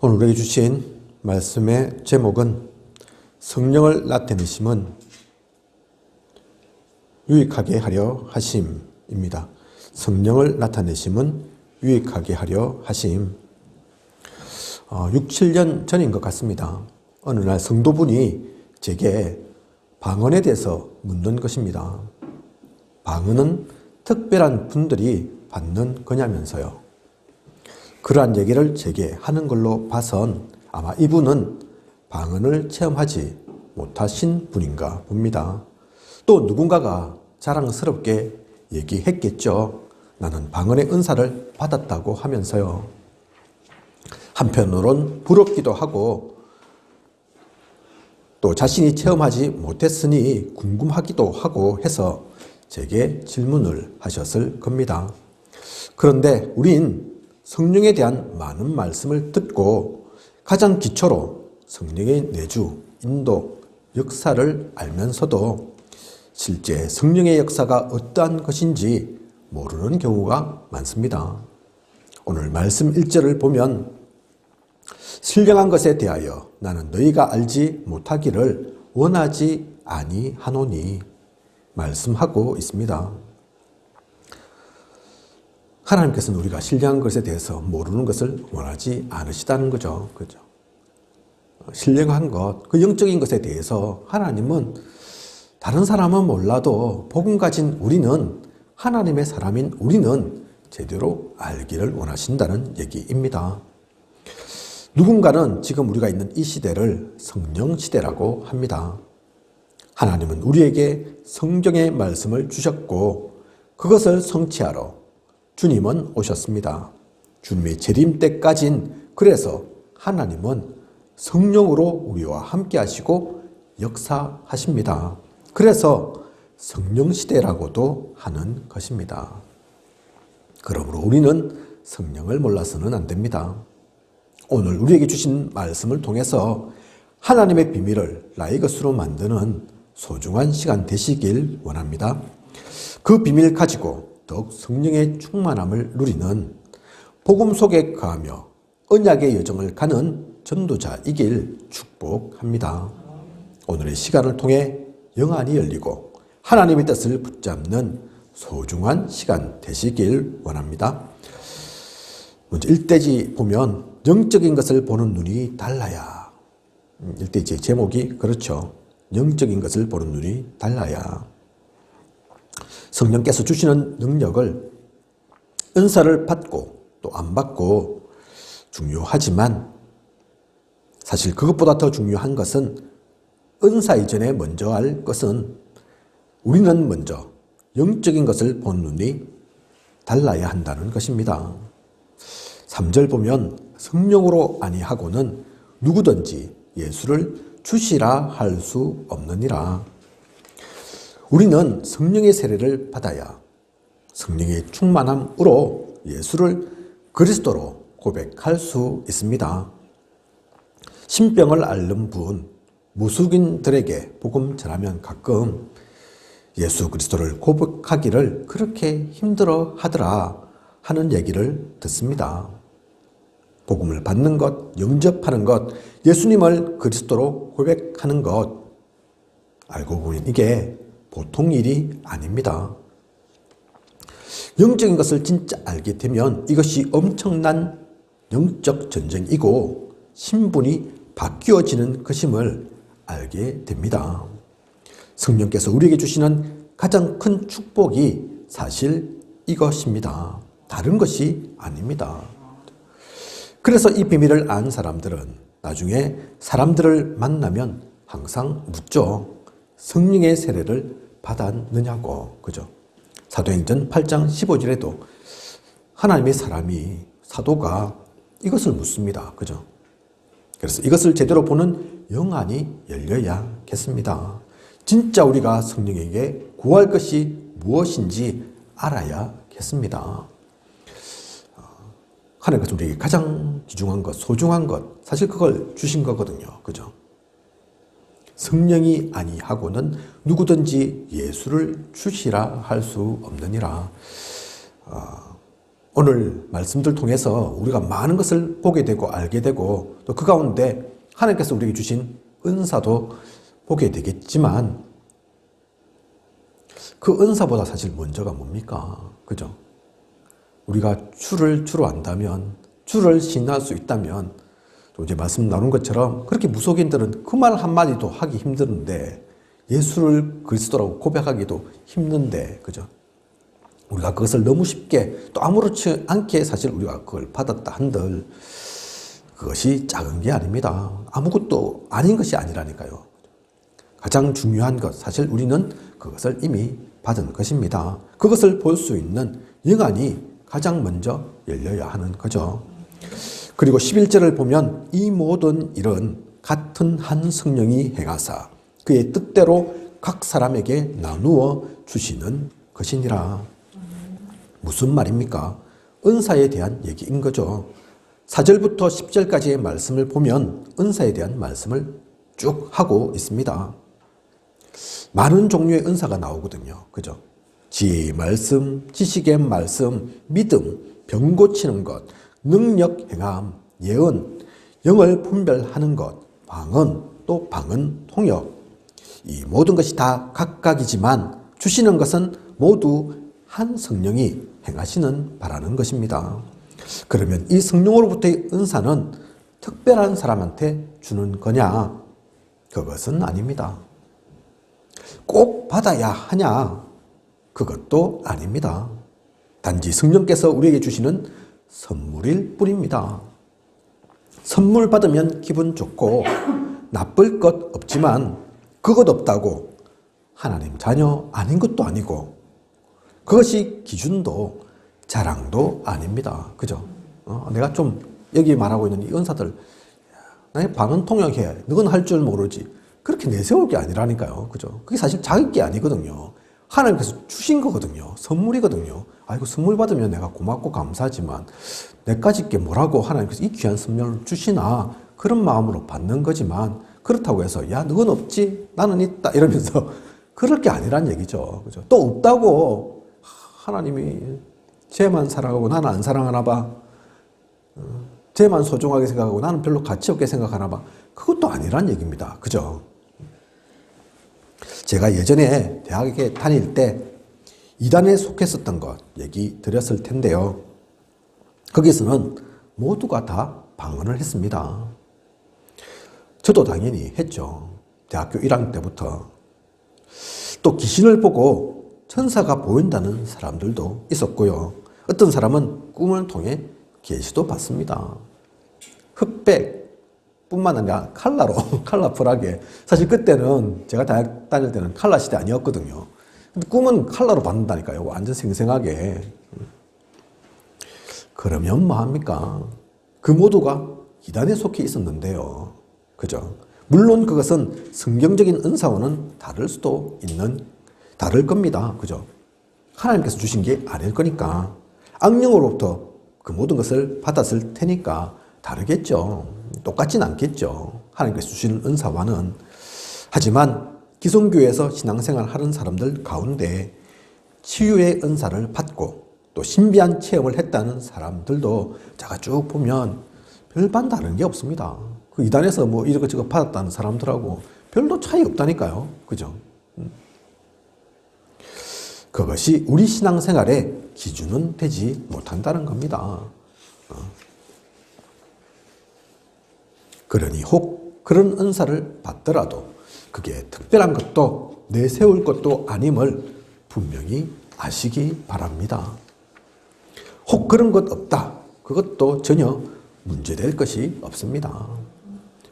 오늘 우리에게 주신 말씀의 제목은 성령을 나타내심은 유익하게 하려 하심입니다. 성령을 나타내심은 유익하게 하려 하심. 6, 7년 전인 것 같습니다. 어느 날 성도분이 제게 방언에 대해서 묻는 것입니다. 방언은 특별한 분들이 받는 거냐면서요. 그러한 얘기를 제게 하는 걸로 봐선 아마 이분은 방언을 체험하지 못하신 분인가 봅니다. 또 누군가가 자랑스럽게 얘기했겠죠. 나는 방언의 은사를 받았다고 하면서요. 한편으론 부럽기도 하고 또 자신이 체험하지 못했으니 궁금하기도 하고 해서 제게 질문을 하셨을 겁니다. 그런데 우린 성령에 대한 많은 말씀을 듣고 가장 기초로 성령의 내주, 인도, 역사를 알면서도 실제 성령의 역사가 어떠한 것인지 모르는 경우가 많습니다. 오늘 말씀 1절을 보면 신령한 것에 대하여 나는 너희가 알지 못하기를 원하지 아니하노니 말씀하고 있습니다. 하나님께서는 우리가 신령한 것에 대해서 모르는 것을 원하지 않으시다는 거죠. 그죠? 신령한 것, 그 영적인 것에 대해서 하나님은 다른 사람은 몰라도 복음 가진 우리는, 하나님의 사람인 우리는 제대로 알기를 원하신다는 얘기입니다. 누군가는 지금 우리가 있는 이 시대를 성령 시대라고 합니다. 하나님은 우리에게 성경의 말씀을 주셨고 그것을 성취하러 주님은 오셨습니다. 주님의 재림 때까진 그래서 하나님은 성령으로 우리와 함께 하시고 역사하십니다. 그래서 성령시대라고도 하는 것입니다. 그러므로 우리는 성령을 몰라서는 안 됩니다. 오늘 우리에게 주신 말씀을 통해서 하나님의 비밀을 나의 것으로 만드는 소중한 시간 되시길 원합니다. 그 비밀 가지고 더욱 성령의 충만함을 누리는 복음 속에 거하며 언약의 여정을 가는 전도자이길 축복합니다. 오늘의 시간을 통해 영안이 열리고 하나님의 뜻을 붙잡는 소중한 시간 되시길 원합니다. 먼저 1대지 보면 영적인 것을 보는 눈이 달라야. 1대지의 제목이 그렇죠. 영적인 것을 보는 눈이 달라야. 성령께서 주시는 능력을 은사를 받고 또 안 받고 중요하지만 사실 그것보다 더 중요한 것은 은사 이전에 먼저 할 것은 우리는 먼저 영적인 것을 본 눈이 달라야 한다는 것입니다. 3절 보면 성령으로 아니하고는 누구든지 예수를 주시라 할 수 없느니라. 우리는 성령의 세례를 받아야 성령의 충만함으로 예수를 그리스도로 고백할 수 있습니다. 신병을 앓는 분, 무속인들에게 복음 전하면 가끔 예수 그리스도를 고백하기를 그렇게 힘들어 하더라 하는 얘기를 듣습니다. 복음을 받는 것, 영접하는 것, 예수님을 그리스도로 고백하는 것, 알고 보니 이게 보통 일이 아닙니다. 영적인 것을 진짜 알게 되면 이것이 엄청난 영적 전쟁이고 신분이 바뀌어지는 것임을 알게 됩니다. 성령께서 우리에게 주시는 가장 큰 축복이 사실 이것입니다. 다른 것이 아닙니다. 그래서 이 비밀을 안 사람들은 나중에 사람들을 만나면 항상 묻죠. 성령의 세례를 받았느냐고. 그죠? 사도행전 8장 15절에도 하나님의 사람이, 사도가 이것을 묻습니다. 그죠? 그래서 이것을 제대로 보는 영안이 열려야겠습니다. 진짜 우리가 성령에게 구할 것이 무엇인지 알아야겠습니다. 하나님께서 우리에게 가장 귀중한 것, 소중한 것, 사실 그걸 주신 거거든요. 그죠? 성령이 아니하고는 누구든지 예수를 주시라 할 수 없느니라. 오늘 말씀들 통해서 우리가 많은 것을 보게 되고 알게 되고 또 그 가운데 하나님께서 우리에게 주신 은사도 보게 되겠지만 그 은사보다 사실 먼저가 뭡니까? 그죠? 우리가 주로 안다면, 주를 신뢰할 수 있다면, 또 이제 말씀 나눈 것처럼 그렇게 무속인들은 그 말 한마디도 하기 힘드는데, 예수를 그리스도라고 고백하기도 힘든데, 그죠? 우리가 그것을 너무 쉽게 또 아무렇지 않게 사실 우리가 그걸 받았다 한들, 그것이 작은 게 아닙니다. 아무것도 아닌 것이 아니라니까요. 가장 중요한 것, 사실 우리는 그것을 이미 받은 것입니다. 그것을 볼 수 있는 영안이 가장 먼저 열려야 하는 거죠. 그리고 11절을 보면 이 모든 일은 같은 한 성령이 행하사 그의 뜻대로 각 사람에게 나누어 주시는 것이니라. 무슨 말입니까? 은사에 대한 얘기인 거죠. 4절부터 10절까지의 말씀을 보면 은사에 대한 말씀을 쭉 하고 있습니다. 많은 종류의 은사가 나오거든요. 그죠? 지혜의 말씀, 지식의 말씀, 믿음, 병 고치는 것, 능력 행함, 예언, 영을 분별하는 것, 방언, 또 방언 통역. 이 모든 것이 다 각각이지만 주시는 것은 모두 한 성령이 행하시는 바라는 것입니다. 그러면 이 성령으로부터의 은사는 특별한 사람한테 주는 거냐? 그것은 아닙니다. 꼭 받아야 하냐? 그것도 아닙니다. 단지 성령께서 우리에게 주시는 선물일 뿐입니다. 선물 받으면 기분 좋고 나쁠 것 없지만 그것 없다고 하나님 자녀 아닌 것도 아니고 그것이 기준도 자랑도 아닙니다. 그죠? 내가 좀 여기 말하고 있는 이 은사들 나의 방언 통역해. 너는 할 줄 모르지. 그렇게 내세울 게 아니라니까요. 그죠? 그게 사실 자기 게 아니거든요. 하나님께서 주신 거거든요. 선물이거든요. 이거 선물 받으면 내가 고맙고 감사하지만 내까지 게 뭐라고 하나님께서 이 귀한 선물을 주시나 그런 마음으로 받는 거지만 그렇다고 해서 야 너는 없지 나는 있다 이러면서 그럴 게 아니란 얘기죠. 그죠? 또 없다고 하나님이 쟤만 사랑하고 나는 안 사랑하나 봐. 쟤만 소중하게 생각하고 나는 별로 가치 없게 생각하나 봐. 그것도 아니란 얘기입니다. 그죠? 제가 예전에 대학에 다닐 때 이단에 속했었던 것 얘기 드렸을 텐데요. 거기서는 모두가 다 방언을 했습니다. 저도 당연히 했죠. 대학교 1학년 때부터. 또 귀신을 보고 천사가 보인다는 사람들도 있었고요. 어떤 사람은 꿈을 통해 계시도 봤습니다. 흑백뿐만 아니라 칼라로 컬러풀하게 사실 그때는 제가 대학 다닐 때는 칼라 시대 아니었거든요. 근데 꿈은 칼라로 받는다니까요. 완전 생생하게. 그러면 뭐합니까? 그 모두가 이단에 속해 있었는데요. 그죠? 물론 그것은 성경적인 은사와는 다를 겁니다. 그죠? 하나님께서 주신 게 아닐 거니까. 악령으로부터 그 모든 것을 받았을 테니까 다르겠죠. 똑같진 않겠죠. 하나님께서 주시는 은사와는. 하지만 기성교회에서 신앙생활 하는 사람들 가운데 치유의 은사를 받고 또 신비한 체험을 했다는 사람들도 제가 쭉 보면 별반 다른 게 없습니다. 그 이단에서 뭐 이것저것 받았다는 사람들하고 별로 차이 없다니까요. 그죠? 그것이 우리 신앙생활의 기준은 되지 못한다는 겁니다. 그러니 혹 그런 은사를 받더라도 그게 특별한 것도 내세울 것도 아님을 분명히 아시기 바랍니다. 혹 그런 것 없다. 그것도 전혀 문제될 것이 없습니다.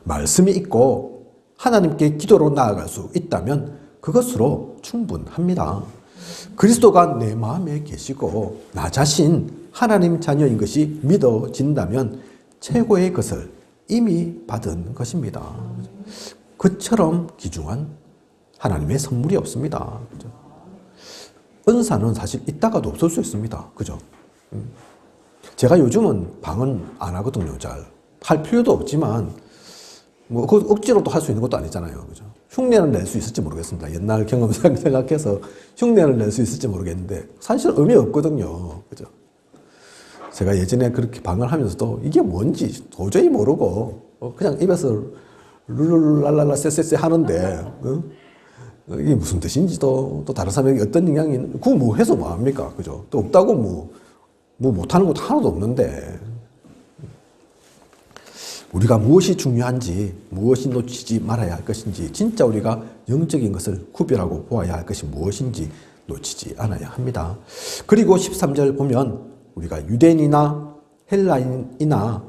말씀이 있고 하나님께 기도로 나아갈 수 있다면 그것으로 충분합니다. 그리스도가 내 마음에 계시고 나 자신 하나님 자녀인 것이 믿어진다면 최고의 것을 이미 받은 것입니다. 그처럼 귀중한 하나님의 선물이 없습니다. 그죠? 은사는 사실 있다가도 없을 수 있습니다. 그죠? 제가 요즘은 방언 안 하거든요. 잘. 할 필요도 없지만 뭐 그 억지로도 할 수 있는 것도 아니잖아요. 그죠? 흉내는 낼 수 있을지 모르겠습니다. 옛날 경험 생각해서 흉내를 낼 수 있을지 모르겠는데 사실 의미 없거든요. 그죠? 제가 예전에 그렇게 방언하면서도 이게 뭔지 도저히 모르고 그냥 입에서 룰룰랄랄라 쎄쎄쎄 하는데 이게 무슨 뜻인지도 또 다른 사람에게 어떤 영향이 그거 뭐 해서 뭐합니까? 그죠? 또 없다고 뭐 못하는 것도 하나도 없는데 우리가 무엇이 중요한지 무엇이 놓치지 말아야 할 것인지 진짜 우리가 영적인 것을 구별하고 보아야 할 것이 무엇인지 놓치지 않아야 합니다. 그리고 13절 보면 우리가 유대인이나 헬라인이나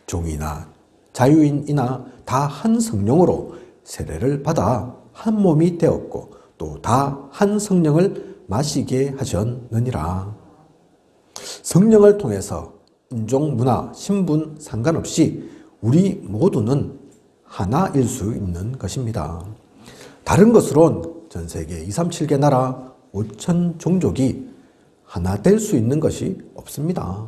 종이나 자유인이나 다 한 성령으로 세례를 받아 한 몸이 되었고 또 다 한 성령을 마시게 하셨느니라. 성령을 통해서 인종, 문화, 신분 상관없이 우리 모두는 하나일 수 있는 것입니다. 다른 것으론 전 세계 237개 나라 5천 종족이 하나 될 수 있는 것이 없습니다.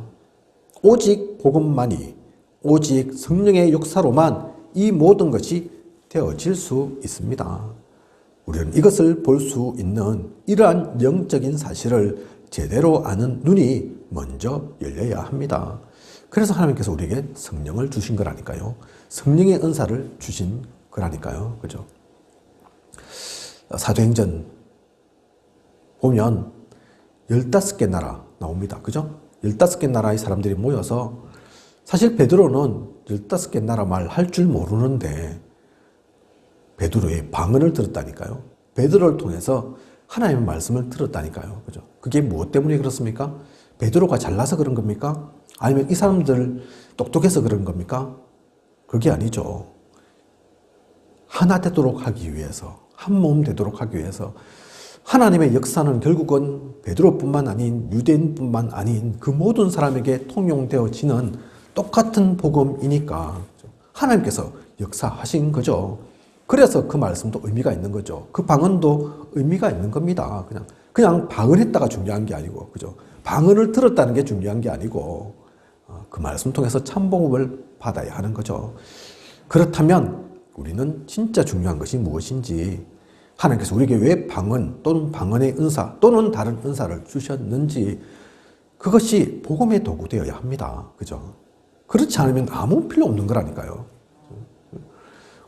오직 복음만이, 오직 성령의 역사로만 이 모든 것이 되어질 수 있습니다. 우리는 이것을 볼 수 있는 이러한 영적인 사실을 제대로 아는 눈이 먼저 열려야 합니다. 그래서 하나님께서 우리에게 성령을 주신 거라니까요. 성령의 은사를 주신 거라니까요. 그죠? 사도행전 보면 15개 나라 나옵니다. 그죠? 15개 나라의 사람들이 모여서 사실 베드로는 15개 나라 말 할 줄 모르는데 베드로의 방언을 들었다니까요. 베드로를 통해서 하나님의 말씀을 들었다니까요. 그죠? 그게 무엇 때문에 그렇습니까? 베드로가 잘나서 그런 겁니까? 아니면 이 사람들 똑똑해서 그런 겁니까? 그게 아니죠. 하나 되도록 하기 위해서, 한 몸 되도록 하기 위해서 하나님의 역사는 결국은 베드로뿐만 아닌 유대인뿐만 아닌 그 모든 사람에게 통용되어지는 똑같은 복음이니까 하나님께서 역사하신 거죠. 그래서 그 말씀도 의미가 있는 거죠. 그 방언도 의미가 있는 겁니다. 그냥 방언했다가 중요한 게 아니고, 그죠? 방언을 들었다는 게 중요한 게 아니고, 그 말씀 통해서 참복음을 받아야 하는 거죠. 그렇다면 우리는 진짜 중요한 것이 무엇인지, 하나님께서 우리에게 왜 방언 또는 방언의 은사 또는 다른 은사를 주셨는지, 그것이 복음의 도구 되어야 합니다. 그죠? 그렇지 않으면 아무 필요 없는 거라니까요.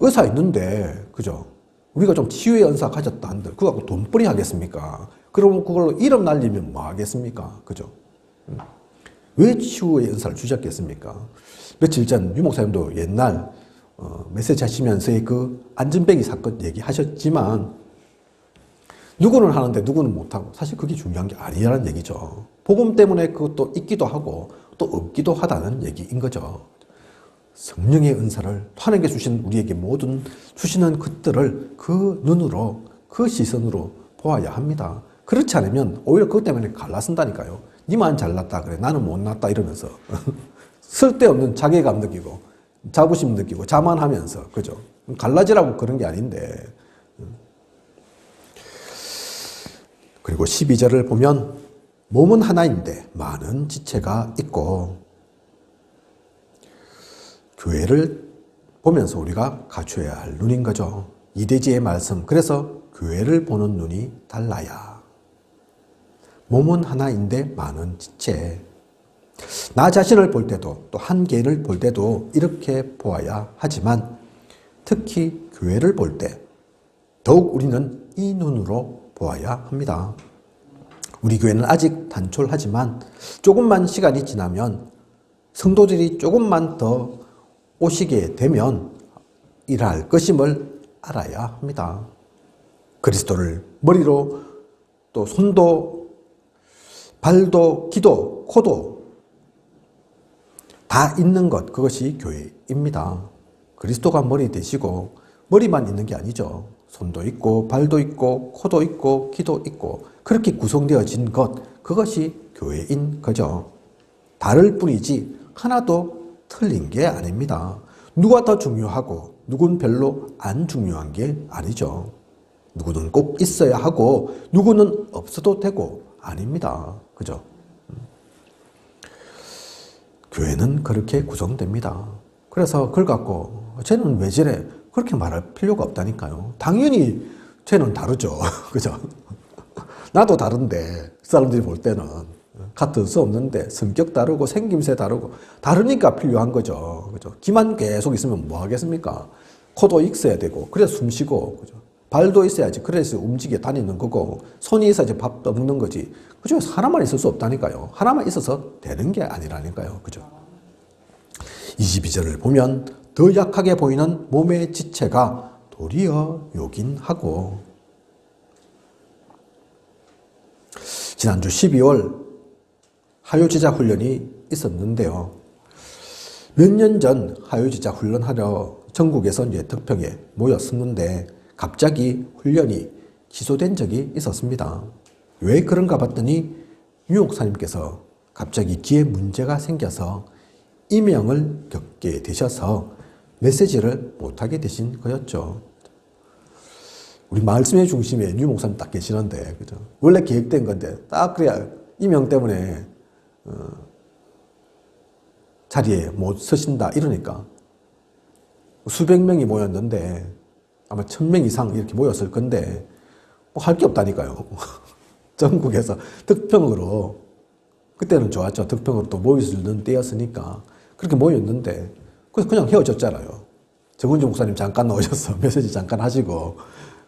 의사 있는데, 그죠? 우리가 좀 치유의 은사 가졌다 한들, 그거 갖고 돈벌이 하겠습니까? 그러면 그걸로 이름 날리면 뭐 하겠습니까? 그죠? 왜 치유의 은사를 주셨겠습니까? 며칠 전 유목사님도 옛날 메시지 하시면서의 그 안전뱅이 사건 얘기하셨지만, 누구는 하는데 누구는 못하고, 사실 그게 중요한 게 아니라는 얘기죠. 복음 때문에 그것도 있기도 하고 또 없기도 하다는 얘기인 거죠. 성령의 은사를 하나님께 주신 우리에게 모든 주시는 것들을 그 눈으로, 그 시선으로 보아야 합니다. 그렇지 않으면 오히려 그것 때문에 갈라쓴다니까요. 니만 잘났다 그래, 나는 못났다 이러면서 쓸데없는 자괴감 느끼고 자부심 느끼고 자만하면서, 그죠? 갈라지라고 그런 게 아닌데. 그리고 12절을 보면 몸은 하나인데 많은 지체가 있고, 교회를 보면서 우리가 갖춰야 할 눈인 거죠. 이대지의 말씀. 그래서 교회를 보는 눈이 달라야. 몸은 하나인데 많은 지체. 나 자신을 볼 때도 또 한 개인을 볼 때도 이렇게 보아야 하지만 특히 교회를 볼 때 더욱 우리는 이 눈으로 보아야 합니다. 우리 교회는 아직 단촐하지만 조금만 시간이 지나면 성도들이 조금만 더 오시게 되면 일할 것임을 알아야 합니다. 그리스도를 머리로 또 손도 발도 귀도 코도 다 있는 것, 그것이 교회입니다. 그리스도가 머리 되시고 머리만 있는 게 아니죠. 손도 있고 발도 있고 코도 있고 귀도 있고 그렇게 구성되어진 것, 그것이 교회인 거죠. 다를 뿐이지 하나도 틀린 게 아닙니다. 누가 더 중요하고 누군 별로 안 중요한 게 아니죠. 누구는 꼭 있어야 하고 누구는 없어도 되고 아닙니다. 그죠? 교회는 그렇게 구성됩니다. 그래서 그걸 갖고 쟤는 왜 저래? 그렇게 말할 필요가 없다니까요. 당연히 쟤는 다르죠. 그죠? 나도 다른데 사람들이 볼 때는 같을 수 없는데 성격 다르고 생김새 다르고 다르니까 필요한 거죠. 그죠? 귀만 계속 있으면 뭐 하겠습니까? 코도 있어야 되고 그래서 숨 쉬고 그죠? 발도 있어야지 그래서 움직여 다니는 거고 손이 있어야지 밥 먹는 거지. 그죠? 하나만 있을 수 없다니까요. 하나만 있어서 되는 게 아니라니까요. 그죠? 22절을 보면 더 약하게 보이는 몸의 지체가 도리어 요긴하고 지난주 12월 하요제자 훈련이 있었는데요. 몇 년 전 하요제자 훈련하러 전국에서 이제 덕평에 모였었는데 갑자기 훈련이 취소된 적이 있었습니다. 왜 그런가 봤더니 유 목사님께서 갑자기 귀에 문제가 생겨서 이명을 겪게 되셔서 메시지를 못하게 되신 거였죠. 우리 말씀의 중심에 유 목사님 딱 계시는데, 그죠? 원래 계획된 건데, 딱 그래야 이명 때문에, 자리에 못 서신다, 이러니까. 수백 명이 모였는데, 아마 1000명 이상 이렇게 모였을 건데, 뭐 할 게 없다니까요. 전국에서 덕평으로, 그때는 좋았죠. 덕평으로 또 모일 수 있는 때였으니까. 그렇게 모였는데, 그래서 그냥 헤어졌잖아요. 정은주 목사님 잠깐 나오셔서 메시지 잠깐 하시고,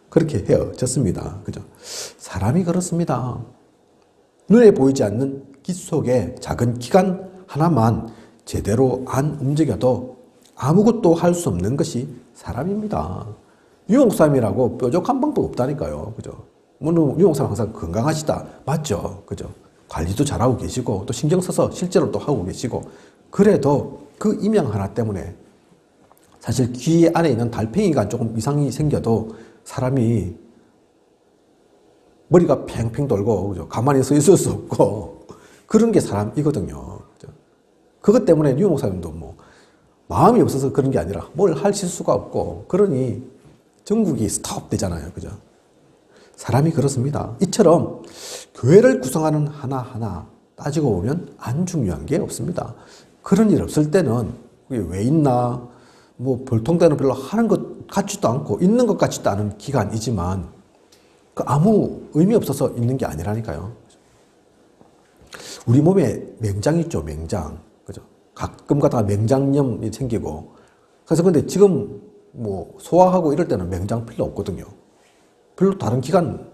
그렇게 헤어졌습니다. 그죠? 사람이 그렇습니다. 눈에 보이지 않는 귀 속에 작은 기관 하나만 제대로 안 움직여도 아무것도 할 수 없는 것이 사람입니다. 유목사님이라고 뾰족한 방법 없다니까요. 그죠? 물론 유목사님 항상 건강하시다. 맞죠? 그죠? 관리도 잘하고 계시고 또 신경 써서 실제로 또 하고 계시고 그래도 그 임양 하나 때문에 사실 귀 안에 있는 달팽이가 조금 이상이 생겨도 사람이 머리가 팽팽 돌고 그죠? 가만히 서 있을 수 없고 그런 게 사람이거든요. 그죠? 그것 때문에 유 목사님도 뭐 마음이 없어서 그런 게 아니라 뭘 하실 수가 없고 그러니 전국이 스톱 되잖아요. 그죠? 사람이 그렇습니다. 이처럼 교회를 구성하는 하나하나 따지고 보면 안 중요한 게 없습니다. 그런 일 없을 때는 그게 왜 있나 뭐 볼통대는 별로 하는 것 같지도 않고 있는 것 같지도 않은 기간이지만 그 아무 의미 없어서 있는 게 아니라니까요. 우리 몸에 맹장 있죠, 맹장. 그죠? 가끔 가다가 맹장염이 생기고 그래서 근데 지금 뭐 소화하고 이럴 때는 맹장 필요 없거든요. 별로 다른 기관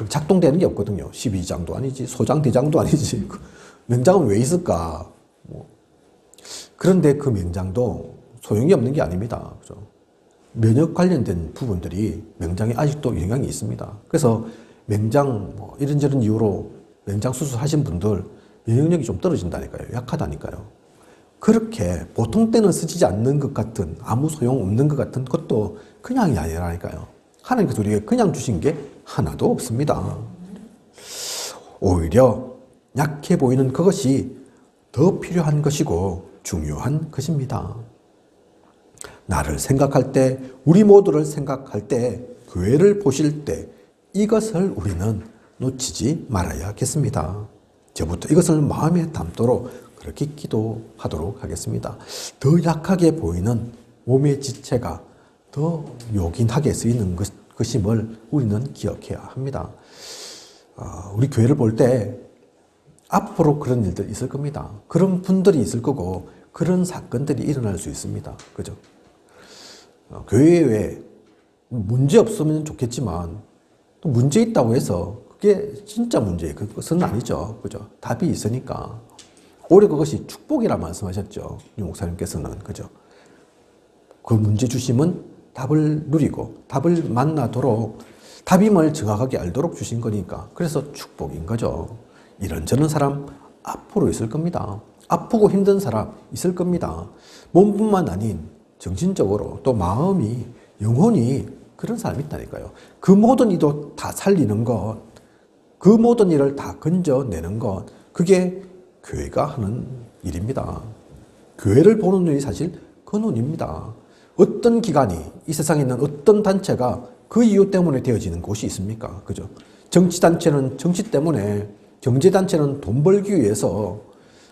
작동되는 게 없거든요. 12장도 아니지, 소장, 대장도 아니지. 맹장은 왜 있을까? 뭐. 그런데 그 맹장도 소용이 없는 게 아닙니다. 그죠? 면역 관련된 부분들이 맹장에 아직도 영향이 있습니다. 그래서 맹장 뭐 이런저런 이유로 맹장 수술하신 분들 면역력이 좀 떨어진다니까요. 약하다니까요. 그렇게 보통 때는 쓰지 않는 것 같은 아무 소용 없는 것 같은 것도 그냥이 아니라니까요. 하나님께서 우리에게 그냥 주신 게 하나도 없습니다. 오히려 약해 보이는 그것이 더 필요한 것이고 중요한 것입니다. 나를 생각할 때, 우리 모두를 생각할 때, 교회를 보실 때 이것을 우리는 놓치지 말아야겠습니다. 저부터 이것을 마음에 담도록 그렇게 기도하도록 하겠습니다. 더 약하게 보이는 몸의 지체가 더 요긴하게 쓰이는 것임을 우리는 기억해야 합니다. 우리 교회를 볼 때 앞으로 그런 일들이 있을 겁니다. 그런 분들이 있을 거고 그런 사건들이 일어날 수 있습니다. 그죠? 교회에 문제 없으면 좋겠지만 또 문제 있다고 해서 그게 진짜 문제예요. 그것은 아니죠. 그죠? 답이 있으니까. 오히려 그것이 축복이라 말씀하셨죠. 유 목사님께서는. 그죠? 그 문제 주심은 답을 누리고 답을 만나도록 답임을 정확하게 알도록 주신 거니까. 그래서 축복인 거죠. 이런저런 사람 앞으로 있을 겁니다. 아프고 힘든 사람 있을 겁니다. 몸뿐만 아닌 정신적으로 또 마음이 영혼이 그런 사람이 있다니까요. 그 모든 일도 다 살리는 것, 그 모든 일을 다 건져내는 것, 그게 교회가 하는 일입니다. 교회를 보는 눈이 사실 그 눈입니다. 어떤 기관이 이 세상에 있는 어떤 단체가 그 이유 때문에 되어지는 곳이 있습니까? 그죠? 정치단체는 정치 때문에, 경제단체는 돈 벌기 위해서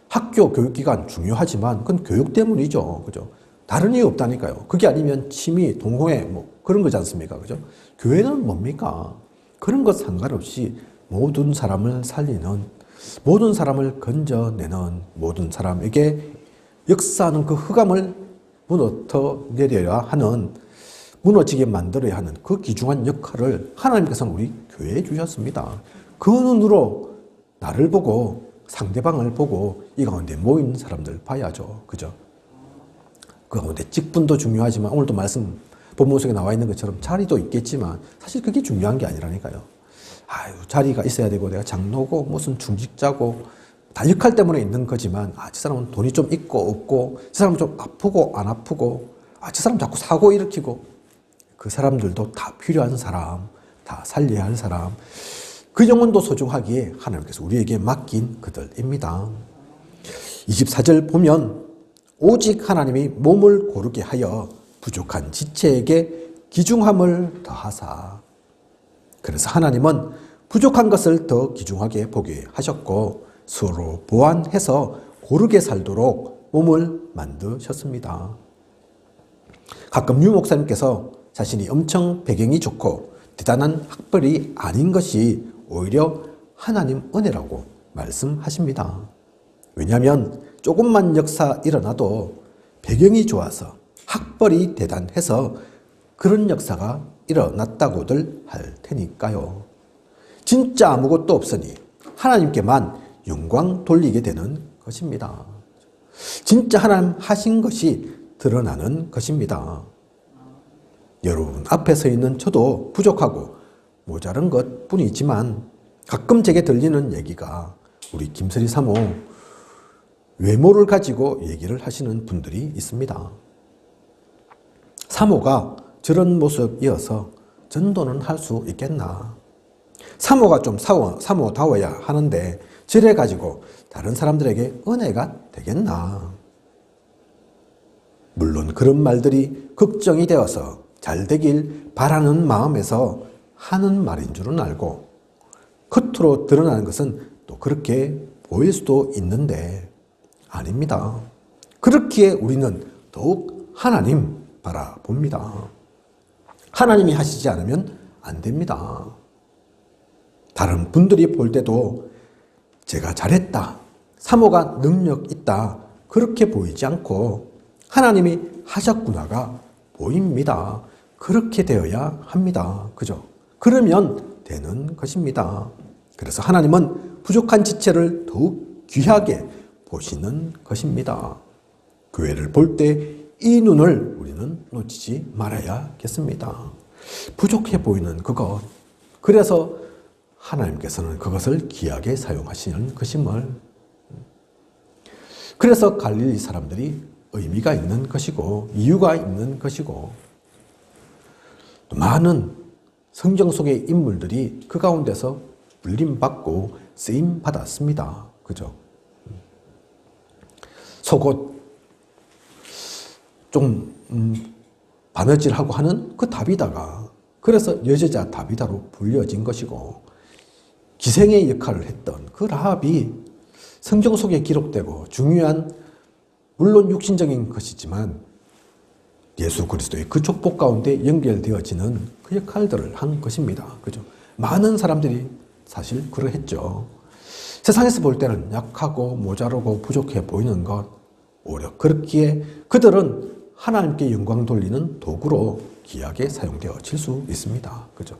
학교 교육기관 중요하지만 그건 교육 때문이죠. 그죠? 다른 이유 없다니까요. 그게 아니면 취미, 동호회 뭐 그런 거지 않습니까? 그죠? 교회는 뭡니까? 그런 것 상관없이 모든 사람을 살리는 모든 사람을 건져내는, 모든 사람에게 역사하는 그 흑암을 무너뜨려야 하는, 무너지게 만들어야 하는 그 귀중한 역할을 하나님께서는 우리 교회에 주셨습니다. 그 눈으로 나를 보고 상대방을 보고 이 가운데 모인 사람들 봐야죠. 그죠? 그 가운데 직분도 중요하지만 오늘도 말씀 본문 속에 나와 있는 것처럼 자리도 있겠지만 사실 그게 중요한 게 아니라니까요. 아유, 자리가 있어야 되고 내가 장로고 무슨 중직자고 다 역할 때문에 있는 거지만 저 사람은 돈이 좀 있고 없고 저 사람은 좀 아프고 안 아프고 저 사람 자꾸 사고 일으키고 그 사람들도 다 필요한 사람, 다 살려야 할 사람, 그 영혼도 소중하기에 하나님께서 우리에게 맡긴 그들입니다. 24절 보면 오직 하나님이 몸을 고르게 하여 부족한 지체에게 귀중함을 더하사. 그래서 하나님은 부족한 것을 더 귀중하게 보게 하셨고 서로 보완해서 고르게 살도록 몸을 만드셨습니다. 가끔 유 목사님께서 자신이 엄청 배경이 좋고 대단한 학벌이 아닌 것이 오히려 하나님 은혜라고 말씀하십니다. 왜냐하면 조금만 역사 일어나도 배경이 좋아서 학벌이 대단해서 그런 역사가 일어났다고들 할 테니까요. 진짜 아무것도 없으니 하나님께만 영광 돌리게 되는 것입니다. 진짜 하나님 하신 것이 드러나는 것입니다. 여러분 앞에 서 있는 저도 부족하고 모자른 것 뿐이지만 가끔 제게 들리는 얘기가 우리 김설희 사모 외모를 가지고 얘기를 하시는 분들이 있습니다. 사모가 저런 모습이어서 전도는 할 수 있겠나. 사모가 좀 사모다워야 하는데 저래 가지고 다른 사람들에게 은혜가 되겠나. 물론 그런 말들이 걱정이 되어서 잘 되길 바라는 마음에서 하는 말인 줄은 알고 겉으로 드러나는 것은 또 그렇게 보일 수도 있는데 아닙니다. 그렇기에 우리는 더욱 하나님 바라봅니다. 하나님이 하시지 않으면 안 됩니다. 다른 분들이 볼 때도 제가 잘했다, 사모가 능력 있다 그렇게 보이지 않고 하나님이 하셨구나가 보입니다. 그렇게 되어야 합니다. 그죠? 그러면 되는 것입니다. 그래서 하나님은 부족한 지체를 더욱 귀하게 보시는 것입니다. 교회를 볼 때 이 눈을 우리는 놓치지 말아야겠습니다. 부족해 보이는 그것, 그래서 하나님께서는 그것을 귀하게 사용하시는 것임을, 그래서 갈릴리 사람들이 의미가 있는 것이고 이유가 있는 것이고 많은 성경 속의 인물들이 그 가운데서 불림받고 쓰임받았습니다. 그죠? 속옷 좀 바느질하고 하는 그 다비다가 그래서 여제자 다비다로 불려진 것이고 기생의 역할을 했던 그 라합이 성경 속에 기록되고 중요한 물론 육신적인 것이지만 예수 그리스도의 그 족복 가운데 연결되어지는 그 역할들을 한 것입니다. 그죠? 많은 사람들이 사실 그러했죠. 세상에서 볼 때는 약하고 모자르고 부족해 보이는 것, 오히려 그렇기에 그들은 하나님께 영광 돌리는 도구로 귀하게 사용되어질 수 있습니다. 그죠?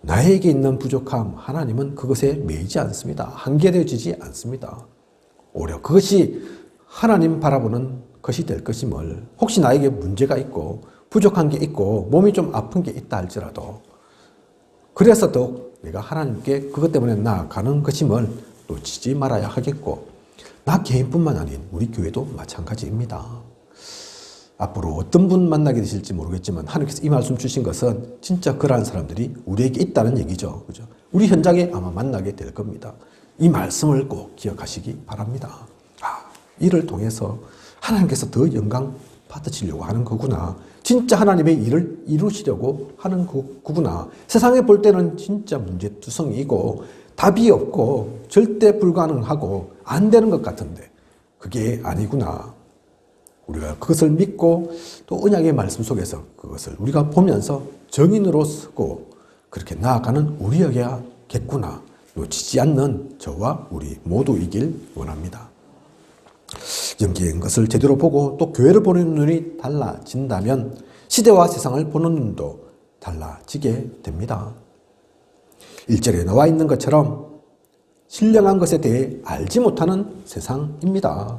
나에게 있는 부족함, 하나님은 그것에 매이지 않습니다. 한계되어지지 않습니다. 오히려 그것이 하나님 바라보는 것이 될 것임을, 혹시 나에게 문제가 있고 부족한 게 있고 몸이 좀 아픈 게 있다 할지라도 그래서 더욱 내가 하나님께 그것 때문에 나아가는 것임을 놓치지 말아야 하겠고, 나 개인뿐만 아닌 우리 교회도 마찬가지입니다. 앞으로 어떤 분 만나게 되실지 모르겠지만 하나님께서 이 말씀 주신 것은 진짜 그러한 사람들이 우리에게 있다는 얘기죠. 그죠? 우리 현장에 아마 만나게 될 겁니다. 이 말씀을 꼭 기억하시기 바랍니다. 이를 통해서 하나님께서 더 영광 받으시려고 하는 거구나. 진짜 하나님의 일을 이루시려고 하는 거구나. 세상에 볼 때는 진짜 문제투성이고 답이 없고 절대 불가능하고 안 되는 것 같은데 그게 아니구나. 우리가 그것을 믿고 또 언약의 말씀 속에서 그것을 우리가 보면서 정인으로 쓰고 그렇게 나아가는 우리에게야겠구나. 놓치지 않는 저와 우리 모두이길 원합니다. 연기인 것을 제대로 보고 또 교회를 보는 눈이 달라진다면 시대와 세상을 보는 눈도 달라지게 됩니다. 1절에 나와 있는 것처럼 신령한 것에 대해 알지 못하는 세상입니다.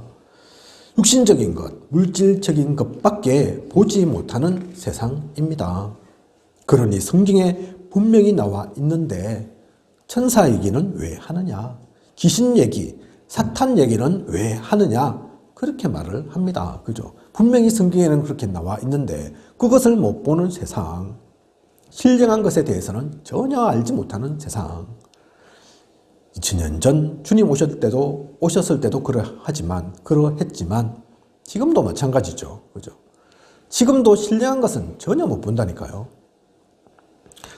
육신적인 것, 물질적인 것밖에 보지 못하는 세상입니다. 그러니 성경에 분명히 나와 있는데 천사 얘기는 왜 하느냐? 귀신 얘기, 사탄 얘기는 왜 하느냐? 그렇게 말을 합니다. 그죠? 분명히 성경에는 그렇게 나와 있는데 그것을 못 보는 세상, 신령한 것에 대해서는 전혀 알지 못하는 세상. 2000년 전 주님 오셨을 때도 그러했지만 지금도 마찬가지죠. 그죠? 지금도 신령한 것은 전혀 못 본다니까요.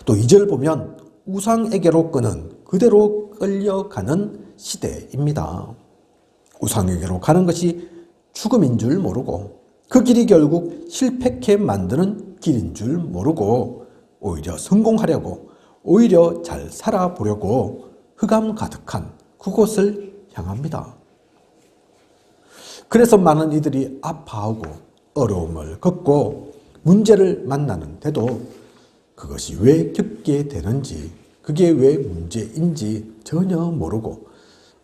또 2절 보면 우상에게로 끄는 그대로 끌려가는 시대입니다. 우상에게로 가는 것이 죽음인 줄 모르고 그 길이 결국 실패케 만드는 길인 줄 모르고 오히려 성공하려고 오히려 잘 살아보려고 흑암 가득한 그곳을 향합니다. 그래서 많은 이들이 아파하고 어려움을 겪고 문제를 만나는데도 그것이 왜 겪게 되는지, 그게 왜 문제인지 전혀 모르고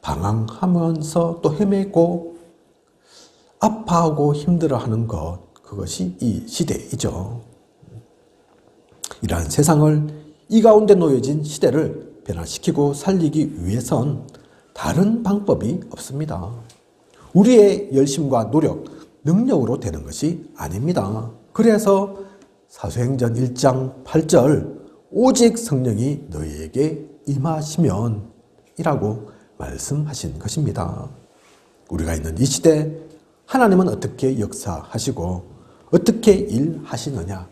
방황하면서 또 헤매고 아파하고 힘들어하는 것, 그것이 이 시대이죠. 이러한 세상을, 이 가운데 놓여진 시대를 변화시키고 살리기 위해선 다른 방법이 없습니다. 우리의 열심과 노력, 능력으로 되는 것이 아닙니다. 그래서 사도행전 1장 8절 오직 성령이 너희에게 임하시면 이라고 말씀하신 것입니다. 우리가 있는 이 시대 하나님은 어떻게 역사하시고 어떻게 일하시느냐?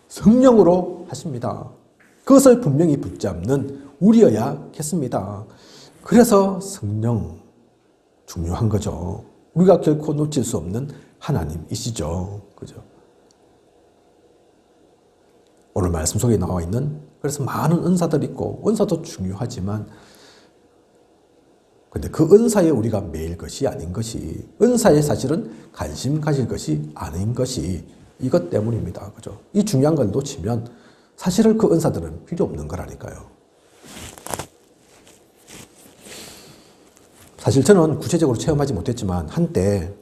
성령으로 하십니다. 그것을 분명히 붙잡는 우리여야겠습니다. 그래서 성령 중요한 거죠. 우리가 결코 놓칠 수 없는 하나님이시죠. 그죠? 오늘 말씀 속에 나와 있는 그래서 많은 은사들이 있고 은사도 중요하지만 근데 그 은사에 우리가 매일 것이 아닌 것이 은사에 사실은 관심 가질 것이 아닌 것이 이것 때문입니다. 그죠? 이 중요한 걸 놓치면 사실은 그 은사들은 필요 없는 거라니까요. 사실 저는 구체적으로 체험하지 못했지만 한때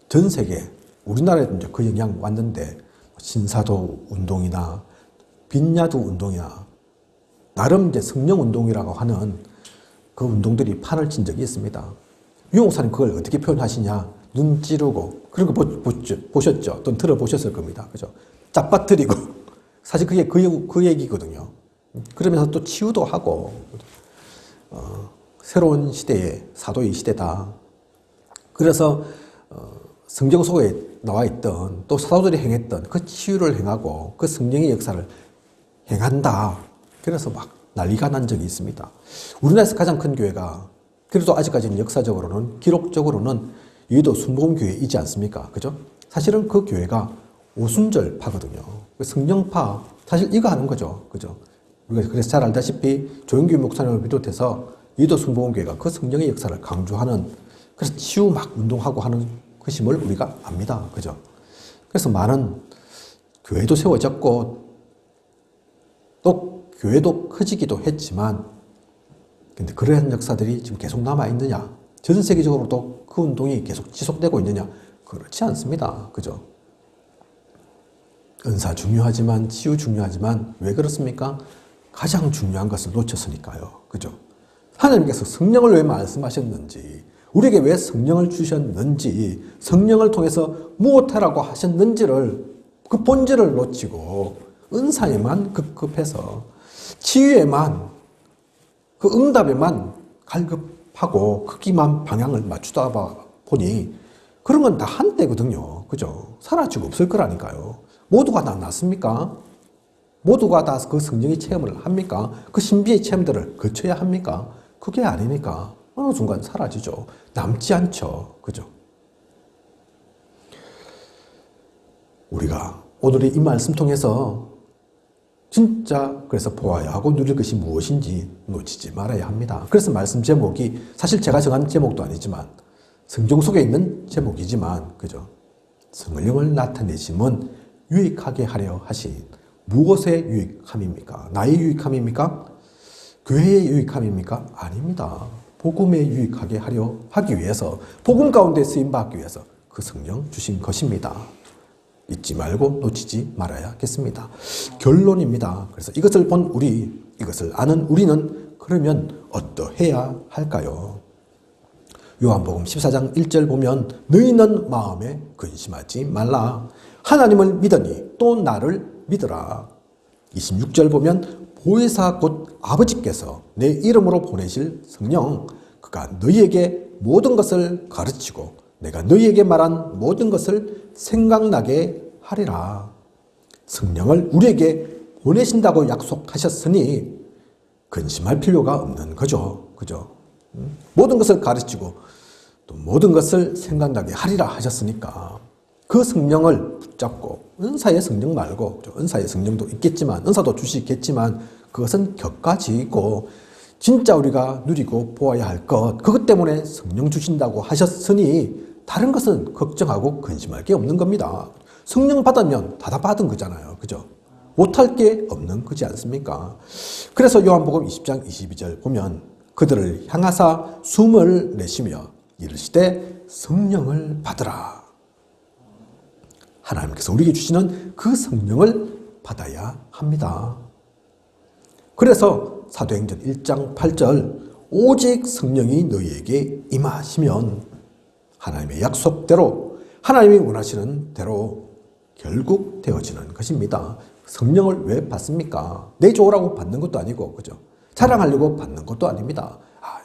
전 세계 우리나라에도 이제 그 영향 왔는데 신사도 운동이나 빈야도 운동이나 나름 이제 성령 운동이라고 하는 그 운동들이 판을 친 적이 있습니다. 유 목사님 그걸 어떻게 표현하시냐? 눈 찌르고 그런 거 보셨죠? 또는 들어보셨을 겁니다. 그죠? 짭빠뜨리고 사실 그게 그 얘기거든요. 그러면서 또 치유도 하고 새로운 시대의 사도의 시대다. 그래서 성경 속에 나와 있던 또 사도들이 행했던 그 치유를 행하고 그 성령의 역사를 행한다. 그래서 막 난리가 난 적이 있습니다. 우리나라에서 가장 큰 교회가 그래도 아직까지는 역사적으로는 기록적으로는 여의도 순복음교회이지 않습니까? 그죠? 사실은 그 교회가 오순절파거든요. 성령파 사실 이거 하는 거죠. 그죠? 우리가 그래서 잘 알다시피 조영규 목사님을 비롯해서 여의도 순복음교회가 그 성령의 역사를 강조하는 그래서 치유 막 운동하고 하는 것임을 우리가 압니다. 그죠? 그래서 많은 교회도 세워졌고 또 교회도 커지기도 했지만 근데 그러한 역사들이 지금 계속 남아있느냐? 전 세계적으로도 그 운동이 계속 지속되고 있느냐? 그렇지 않습니다. 그죠? 은사 중요하지만 치유 중요하지만 왜 그렇습니까? 가장 중요한 것을 놓쳤으니까요. 그죠? 하나님께서 성령을 왜 말씀하셨는지 우리에게 왜 성령을 주셨는지 성령을 통해서 무엇하라고 하셨는지를 그 본질을 놓치고 은사에만 급급해서 치유에만 그 응답에만 갈급하고 크기만 방향을 맞추다 보니 그런 건 다 한때거든요. 그죠? 사라지고 없을 거라니까요. 모두가 다 낫습니까? 모두가 다 그 성령의 체험을 합니까? 그 신비의 체험들을 거쳐야 합니까? 그게 아니니까 어느 순간 사라지죠. 남지 않죠. 그죠? 우리가 오늘의 이 말씀 통해서 진짜 그래서 보아야 하고 누릴 것이 무엇인지 놓치지 말아야 합니다. 그래서 말씀 제목이 사실 제가 정한 제목도 아니지만 성경 속에 있는 제목이지만 그죠? 성령을 나타내심은 유익하게 하려 하신 무엇의 유익함입니까? 나의 유익함입니까? 교회의 유익함입니까? 아닙니다. 복음에 유익하게 하려 하기 위해서 복음 가운데 쓰임받기 위해서 그 성령 주신 것입니다. 잊지 말고 놓치지 말아야겠습니다. 결론입니다. 그래서 이것을 본 우리, 이것을 아는 우리는 그러면 어떠해야 할까요? 요한복음 14장 1절 보면 너희는 마음에 근심하지 말라. 하나님을 믿으니 또 나를 믿으라. 26절 보면 보혜사 곧 아버지께서 내 이름으로 보내실 성령 그가 너희에게 모든 것을 가르치고 내가 너희에게 말한 모든 것을 생각나게 하리라. 성령을 우리에게 보내신다고 약속하셨으니 근심할 필요가 없는 거죠. 그죠? 모든 것을 가르치고 또 모든 것을 생각나게 하리라 하셨으니까 그 성령을 붙잡고 은사의 성령 말고 은사의 성령도 있겠지만 은사도 주시겠지만 그것은 격가지고 진짜 우리가 누리고 보아야 할 것 그것 때문에 성령 주신다고 하셨으니 다른 것은 걱정하고 근심할 게 없는 겁니다. 성령 받으면 다 받은 거잖아요. 그죠? 못할 게 없는 거지 않습니까? 그래서 요한복음 20장 22절 보면 그들을 향하사 숨을 내쉬며 이르시되 성령을 받으라. 하나님께서 우리에게 주시는 그 성령을 받아야 합니다. 그래서 사도행전 1장 8절 오직 성령이 너희에게 임하시면 하나님의 약속대로 하나님이 원하시는 대로 결국 되어지는 것입니다. 성령을 왜 받습니까? 내 좋으라고 받는 것도 아니고 그죠? 자랑하려고 받는 것도 아닙니다.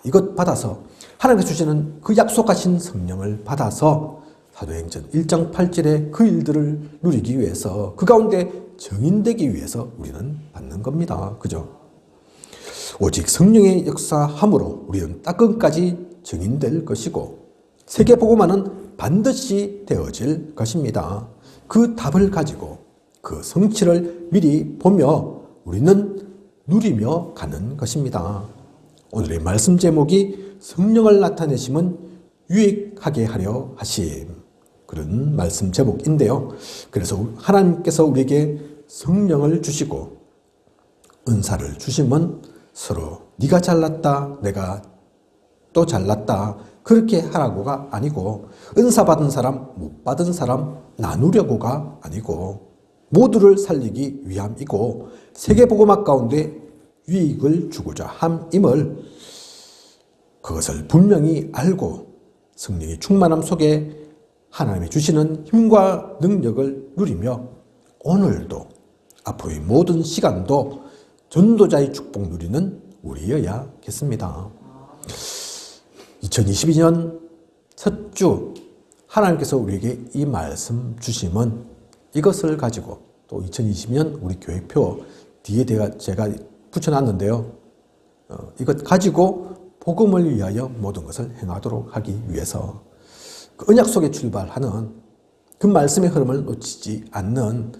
이것 받아서 하나님께서 주시는 그 약속하신 성령을 받아서 사도행전 1장 8절의 그 일들을 누리기 위해서 그 가운데 정인되기 위해서 우리는 받는 겁니다. 그죠? 오직 성령의 역사함으로 우리는 따끔까지 정인될 것이고 세계복음화는 반드시 되어질 것입니다. 그 답을 가지고 그 성취를 미리 보며 우리는 누리며 가는 것입니다. 오늘의 말씀 제목이 성령을 나타내심은 유익하게 하려 하심 그런 말씀 제목인데요. 그래서 하나님께서 우리에게 성령을 주시고 은사를 주심은 서로 네가 잘났다 내가 또 잘났다 그렇게 하라고가 아니고 은사 받은 사람 못 받은 사람 나누려고가 아니고 모두를 살리기 위함이고 세계복음화 가운데 유익을 주고자 함임을 그것을 분명히 알고 성령의 충만함 속에 하나님이 주시는 힘과 능력을 누리며 오늘도 앞으로의 모든 시간도 전도자의 축복 누리는 우리여야겠습니다. 2022년 첫 주 하나님께서 우리에게 이 말씀 주심은 이것을 가지고 또 2020년 우리 교회표 뒤에 제가 붙여놨는데요. 이것 가지고 복음을 위하여 모든 것을 행하도록 하기 위해서 그 언약 속에 출발하는 그 말씀의 흐름을 놓치지 않는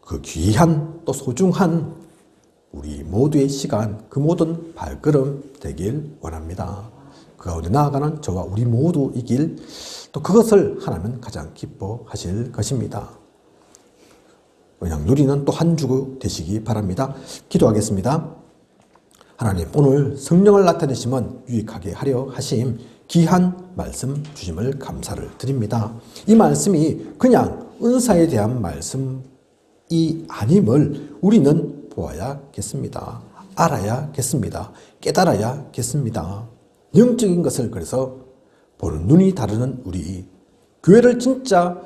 그 귀한 또 소중한 우리 모두의 시간 그 모든 발걸음 되길 원합니다. 그 가운데 나아가는 저와 우리 모두이길 또 그것을 하나님은 가장 기뻐하실 것입니다. 그냥 누리는 또 한 주 되시기 바랍니다. 기도하겠습니다. 하나님 오늘 성령을 나타내심은 유익하게 하려 하심 귀한 말씀 주심을 감사를 드립니다. 이 말씀이 그냥 은사에 대한 말씀이 아님을 우리는 보아야겠습니다. 알아야겠습니다. 깨달아야겠습니다. 영적인 것을 그래서 보는 눈이 다르는 우리 교회를 진짜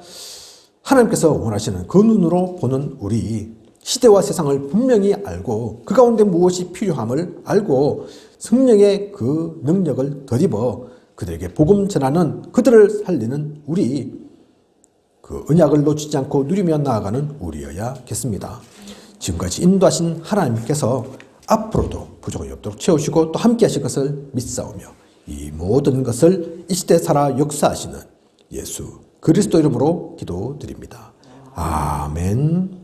하나님께서 원하시는 그 눈으로 보는 우리 시대와 세상을 분명히 알고 그 가운데 무엇이 필요함을 알고 성령의 그 능력을 덧입어 그들에게 복음 전하는 그들을 살리는 우리 그 언약을 놓치지 않고 누리며 나아가는 우리여야겠습니다. 지금까지 인도하신 하나님께서 앞으로도 부족이 없도록 채우시고 또 함께 하실 것을 믿사오며 이 모든 것을 이 시대 살아 역사하시는 예수 그리스도 이름으로 기도드립니다. 아멘.